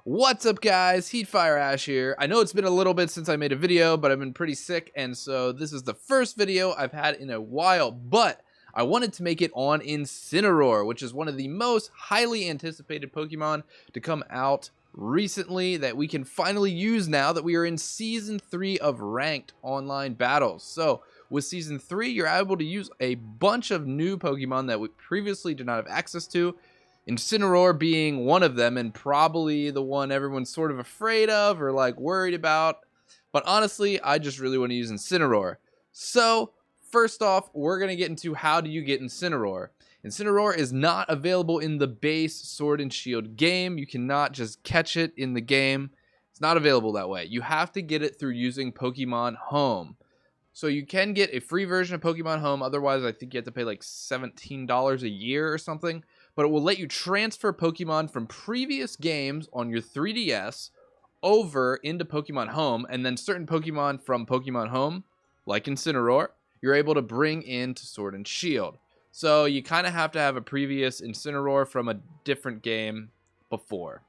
What's up, guys? Heatfireash here. I know it's been a little bit since I made a video, but I've been pretty sick, and so this is the first video I've had in a while, but I wanted to make it on Incineroar, which is one of the most highly anticipated Pokemon to come out recently that we can finally use now that we are in Season 3 of Ranked Online Battles. So, with Season 3, you're able to use a bunch of new Pokemon that we previously did not have access to, Incineroar being one of them, and probably the one everyone's sort of afraid of or like worried about. But honestly, I just really want to use Incineroar. So first off, we're going to get into how do you get Incineroar. Incineroar is not available in the base Sword and Shield game. You cannot just catch it in the game. It's not available that way. You have to get it through using Pokemon Home. So you can get a free version of Pokemon Home. Otherwise, I think you have to pay like $17 a year or something. But it will let you transfer Pokemon from previous games on your 3DS over into Pokemon Home, and then certain Pokemon from Pokemon Home, like Incineroar, you're able to bring into Sword and Shield. So you kind of have to have a previous Incineroar from a different game before.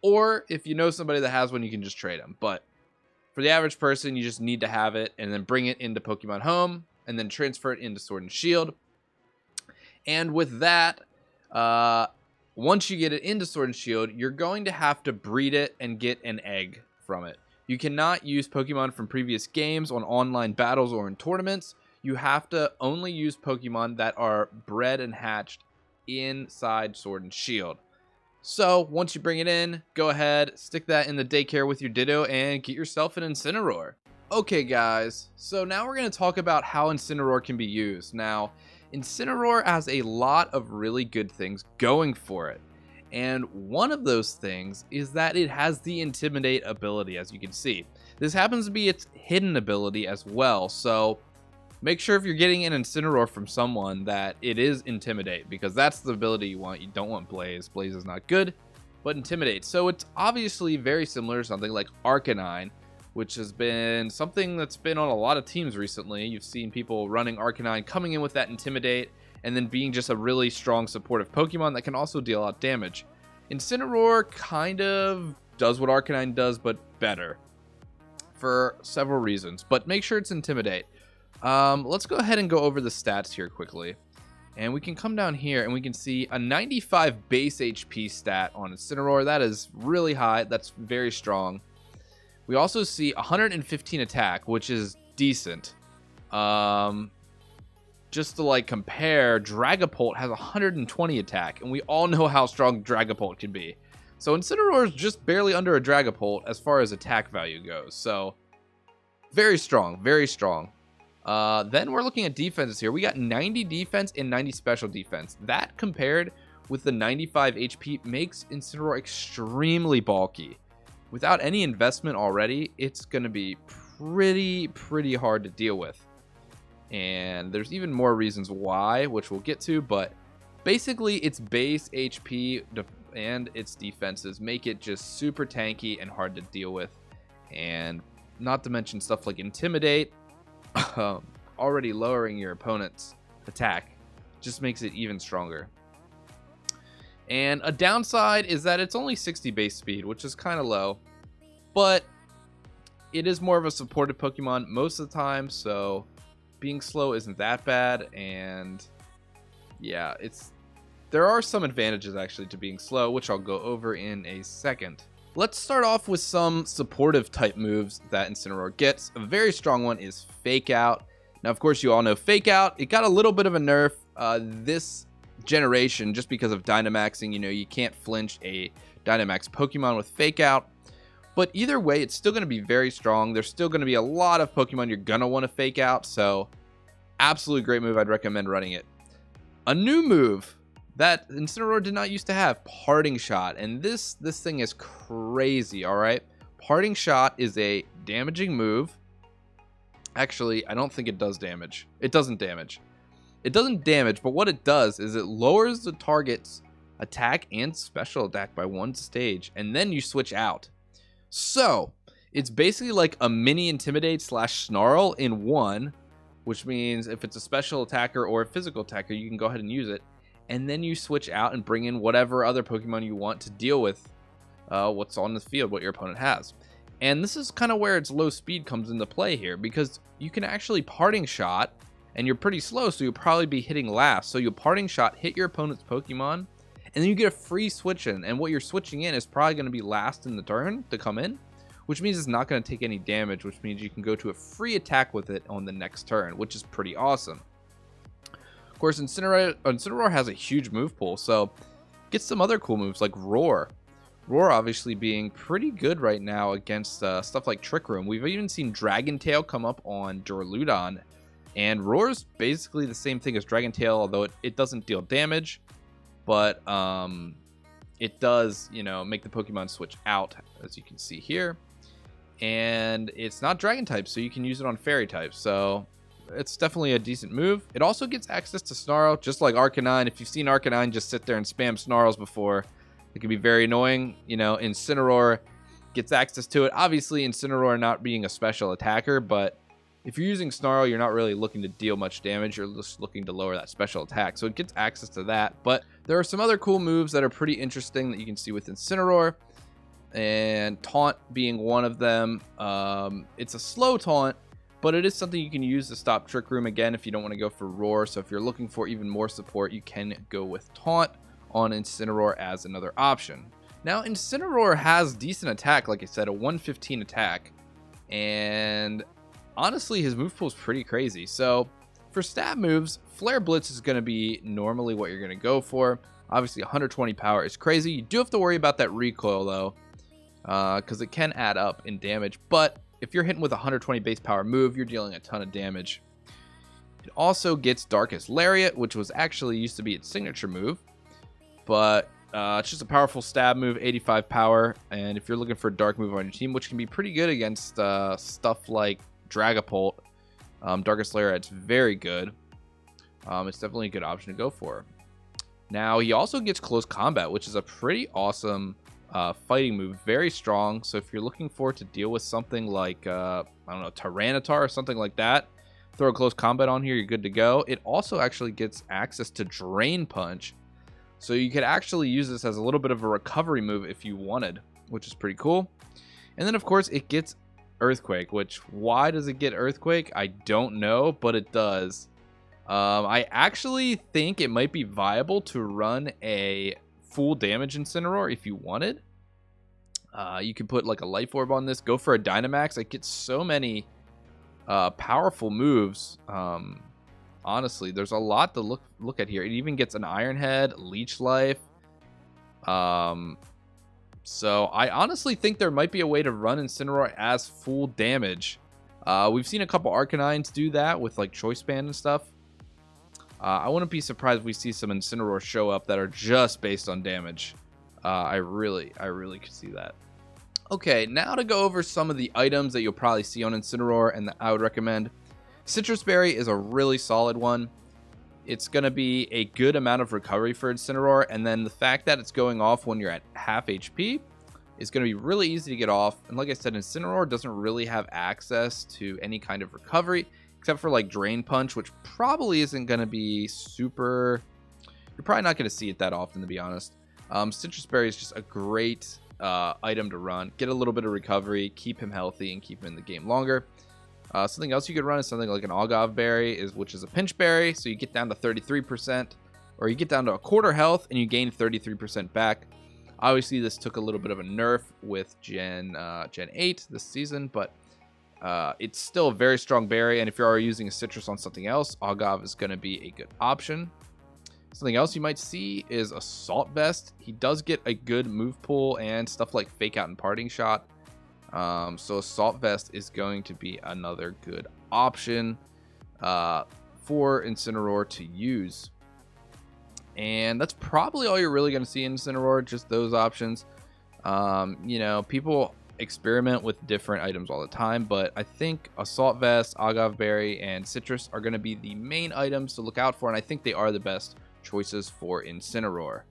Or if you know somebody that has one, you can just trade them. But for the average person, you just need to have it and then bring it into Pokemon Home and then transfer it into Sword and Shield. And with that, once you get it into Sword and Shield, you're going to have to breed it and get an egg from it. You cannot use Pokemon from previous games on online battles or in tournaments. You have to only use Pokemon that are bred and hatched inside Sword and Shield. So once you bring it in, go ahead, stick that in the daycare with your Ditto and get yourself an Incineroar. Okay guys, so now we're going to talk about how Incineroar can be used. Now, Incineroar has a lot of really good things going for it. And one of those things is that it has the Intimidate ability, as you can see. This happens to be its hidden ability as well, so make sure if you're getting an Incineroar from someone that it is Intimidate, because that's the ability you want. You don't want Blaze. Blaze is not good, but Intimidate. So it's obviously very similar to something like Arcanine, which has been something that's been on a lot of teams recently. You've seen people running Arcanine coming in with that Intimidate and then being just a really strong supportive Pokemon that can also deal out damage. Incineroar kind of does what Arcanine does, but better for several reasons. But make sure it's Intimidate. Let's go ahead and go over the stats here quickly. And we can come down here and we can see a 95 base HP stat on Incineroar. That is really high. That's very strong. We also see 115 attack, which is decent. Just to like compare, Dragapult has 120 attack, and we all know how strong Dragapult can be. So Incineroar is just barely under a Dragapult as far as attack value goes. So very strong, very strong. Then we're looking at defenses here. We got 90 defense and 90 special defense. That compared with the 95 HP makes Incineroar extremely bulky. Without any investment already, it's going to be pretty hard to deal with. And there's even more reasons why, which we'll get to, but basically its base HP and its defenses make it just super tanky and hard to deal with. And not to mention stuff like Intimidate, already lowering your opponent's attack just makes it even stronger. And a downside is that it's only 60 base speed, which is kind of low, but it is more of a supported Pokemon most of the time, so being slow isn't that bad. And yeah, there are some advantages actually to being slow, which I'll go over in a second. Let's start off with some supportive type moves that Incineroar gets. A very strong one is Fake Out. Now, of course, you all know Fake Out. It got a little bit of a nerf this generation just because of Dynamaxing. You know, you can't flinch a Dynamax Pokemon with Fake Out. But either way, it's still going to be very strong. There's still going to be a lot of Pokemon you're going to want to Fake Out. So, absolutely great move. I'd recommend running it. A new move that Incineroar did not used to have, Parting Shot. And this thing is crazy, all right? Parting Shot is a damaging move. Actually, I don't think it does damage. It doesn't damage. It doesn't damage, but what it does is it lowers the target's attack and special attack by 1 stage, and then you switch out. So, it's basically like a mini Intimidate / Snarl in one, which means if it's a special attacker or a physical attacker, you can go ahead and use it, and then you switch out and bring in whatever other Pokemon you want to deal with what's on the field, what your opponent has. And this is kind of where its low speed comes into play here, because you can actually parting shot, and you're pretty slow, so you'll probably be hitting last. So you'll parting shot, hit your opponent's Pokemon, and then you get a free switch in, and what you're switching in is probably going to be last in the turn to come in, which means it's not going to take any damage, which means you can go to a free attack with it on the next turn, which is pretty awesome. Of course, Incineroar has a huge move pool, so get some other cool moves like Roar. Roar obviously being pretty good right now against stuff like Trick Room. We've even seen Dragon Tail come up on Duraludon, and Roar's basically the same thing as Dragon Tail, although it doesn't deal damage, but it does, you know, make the Pokemon switch out, as you can see here. And it's not Dragon type, so you can use it on Fairy type, so it's definitely a decent move. It also gets access to Snarl, just like Arcanine. If you've seen Arcanine just sit there and spam Snarls before, it can be very annoying. You know, Incineroar gets access to it. Obviously, Incineroar not being a special attacker, but if you're using Snarl, you're not really looking to deal much damage. You're just looking to lower that special attack. So it gets access to that. But there are some other cool moves that are pretty interesting that you can see with Incineroar, and Taunt being one of them. It's a slow taunt, but it is something you can use to stop Trick Room again if you don't want to go for Roar. So if you're looking for even more support, you can go with Taunt on Incineroar as another option. Now, Incineroar has decent attack, like I said, a 115 attack, and honestly, his move pool is pretty crazy. So for stab moves, Flare Blitz is going to be normally what you're going to go for. Obviously, 120 power is crazy. You do have to worry about that recoil, though, because it can add up in damage. But if you're hitting with a 120 base power move, you're dealing a ton of damage. It also gets Darkest Lariat, which was actually used to be its signature move, but it's just a powerful stab move, 85 power. And if you're looking for a dark move on your team, which can be pretty good against stuff like Dragapult, Darkest Lariat's very good. It's definitely a good option to go for. Now, he also gets Close Combat, which is a pretty awesome fighting move, very strong. So if you're looking for it to deal with something like I don't know, Tyranitar or something like that, throw a Close Combat on here, you're good to go. It also actually gets access to Drain Punch, so you could actually use this as a little bit of a recovery move if you wanted, which is pretty cool. And then of course it gets Earthquake, which, why does it get Earthquake? I don't know, but it does. I actually think it might be viable to run a full damage Incineroar if you wanted. You could put like a Life Orb on this, go for a Dynamax. It gets so many powerful moves. Honestly, there's a lot to look at here. It even gets an Iron Head, Leech Life. So I honestly think there might be a way to run Incineroar as full damage. We've seen a couple Arcanines do that with like Choice Band and stuff. I wouldn't be surprised if we see some Incineroar show up that are just based on damage. I really could see that. Okay, now to go over some of the items that you'll probably see on Incineroar and that I would recommend. Citrus Berry is a really solid one. It's going to be a good amount of recovery for Incineroar, and then the fact that it's going off when you're at half HP is going to be really easy to get off. And like I said, Incineroar doesn't really have access to any kind of recovery, except for like Drain Punch, which probably isn't going to be super... You're probably not going to see it that often, to be honest. Citrus Berry is just a great item to run. Get a little bit of recovery, keep him healthy, and keep him in the game longer. Something else you could run is something like an Algov Berry, which is a pinch berry, so you get down to 33%, or you get down to a quarter health and you gain 33% back. Obviously, this took a little bit of a nerf with Gen 8 this season, but it's still a very strong berry, and if you're already using a citrus on something else, Algov is going to be a good option. Something else you might see is Assault Vest. He does get a good move pool and stuff like Fake Out and Parting Shot. So Assault Vest is going to be another good option for Incineroar to use. And that's probably all you're really going to see in Incineroar, just those options. You know, people experiment with different items all the time, but I think Assault Vest, Agave Berry, and Citrus are going to be the main items to look out for, and I think they are the best choices for Incineroar.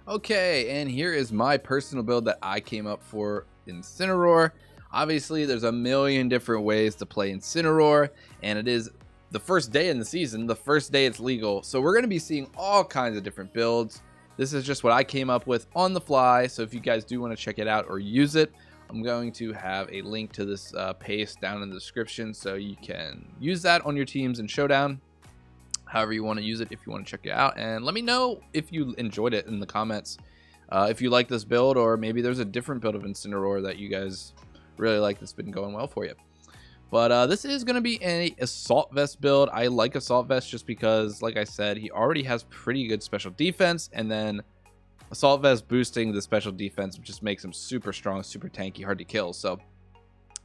Okay, and here is my personal build that I came up for Incineroar. Obviously, there's a million different ways to play Incineroar, and it is the first day in the season, the first day it's legal. So we're going to be seeing all kinds of different builds. This is just what I came up with on the fly, so if you guys do want to check it out or use it, I'm going to have a link to this paste down in the description, so you can use that on your teams in Showdown, however you want to use it if you want to check it out. And let me know if you enjoyed it in the comments, if you like this build, or maybe there's a different build of Incineroar that you guys really like that's been going well for you. But this is going to be an Assault Vest build. I like Assault Vest just because, like I said, he already has pretty good special defense, and then Assault Vest boosting the special defense just makes him super strong, super tanky, hard to kill. So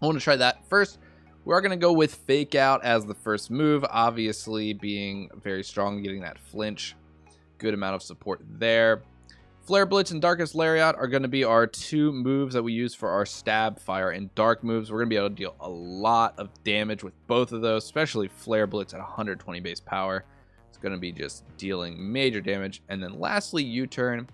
I want to try that. First, we are going to go with Fake Out as the first move, obviously being very strong, getting that flinch. Good amount of support there. Flare Blitz and Darkest Lariat are going to be our two moves that we use for our stab, fire, and dark moves. We're going to be able to deal a lot of damage with both of those, especially Flare Blitz at 120 base power. It's going to be just dealing major damage. And then lastly, U-Turn,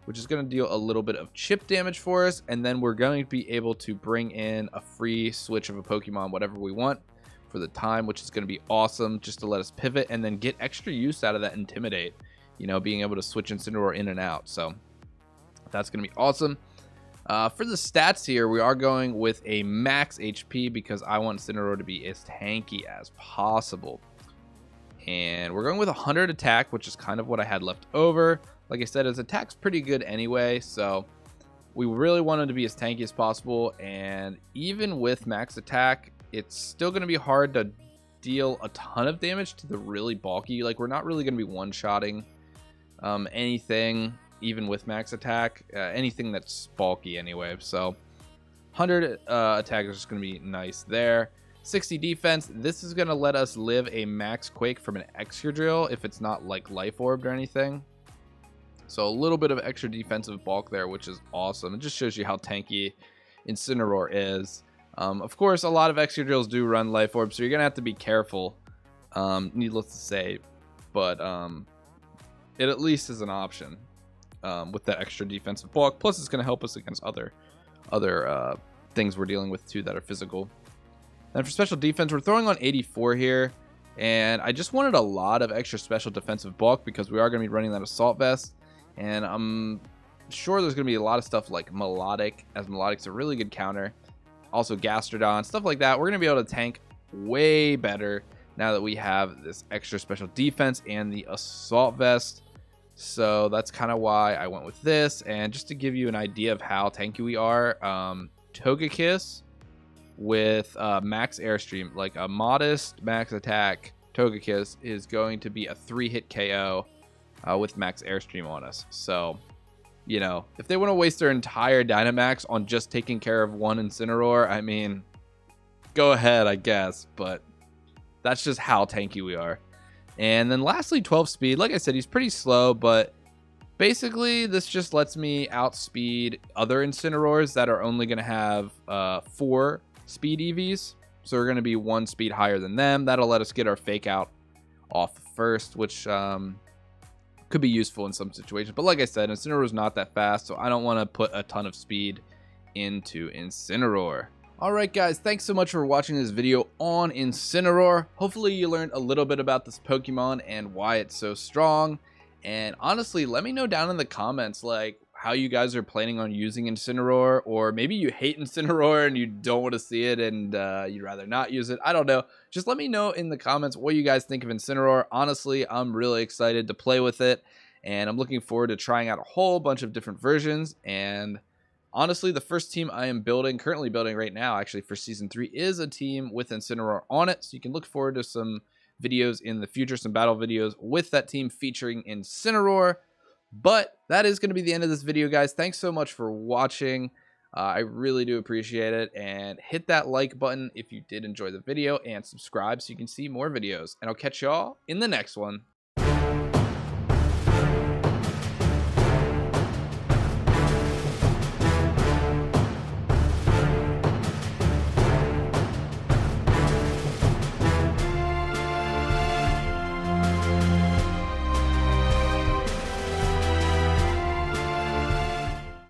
which is going to deal a little bit of chip damage for us. And then we're going to be able to bring in a free switch of a Pokemon, whatever we want, for the time, which is going to be awesome just to let us pivot and then get extra use out of that Intimidate. You know, being able to switch Incineroar in and out. So that's going to be awesome. For the stats here, we are going with a max HP because I want Incineroar to be as tanky as possible. And we're going with 100 attack, which is kind of what I had left over. Like I said, his attack's pretty good anyway, so we really want him to be as tanky as possible. And even with max attack, it's still going to be hard to deal a ton of damage to the really bulky. Like, we're not really going to be one-shotting anything, even with max attack, anything that's bulky anyway. So 100 attack is just going to be nice there. 60 defense. This is going to let us live a max quake from an extra drill if it's not like life orbed or anything. So a little bit of extra defensive bulk there, which is awesome. It just shows you how tanky Incineroar is. Of course, a lot of extra drills do run life orb, so you're going to have to be careful, needless to say. But it at least is an option with that extra defensive bulk. Plus, it's going to help us against other things we're dealing with too that are physical. And for special defense, we're throwing on 84 here. And I just wanted a lot of extra special defensive bulk because we are going to be running that Assault Vest. And I'm sure there's going to be a lot of stuff like Melodic, as Melodic's a really good counter. Also Gastrodon, stuff like that. We're going to be able to tank way better now that we have this extra special defense and the Assault Vest. So that's kind of why I went with this. And just to give you an idea of how tanky we are, Togekiss with max Airstream, like a modest max attack, Togekiss is going to be a 3-hit KO with max Airstream on us. So, you know, if they want to waste their entire Dynamax on just taking care of one Incineroar, I mean, go ahead, I guess. But that's just how tanky we are. And then lastly, 12 speed. Like I said, he's pretty slow, but basically this just lets me outspeed other Incineroars that are only going to have 4 speed EVs. So we're going to be 1 speed higher than them. That'll let us get our Fake Out off first, which could be useful in some situations. But like I said, Incineroar is not that fast, so I don't want to put a ton of speed into Incineroar. Alright guys, thanks so much for watching this video on Incineroar. Hopefully you learned a little bit about this Pokemon and why it's so strong. And honestly, let me know down in the comments like how you guys are planning on using Incineroar, or maybe you hate Incineroar and you don't want to see it and you'd rather not use it. I don't know. Just let me know in the comments what you guys think of Incineroar. Honestly, I'm really excited to play with it, and I'm looking forward to trying out a whole bunch of different versions. And honestly, the first team I am currently building right now, actually for Season 3, is a team with Incineroar on it. So you can look forward to some videos in the future, some battle videos with that team featuring Incineroar. But that is going to be the end of this video, guys. Thanks so much for watching. I really do appreciate it. And hit that like button if you did enjoy the video, and subscribe so you can see more videos. And I'll catch y'all in the next one.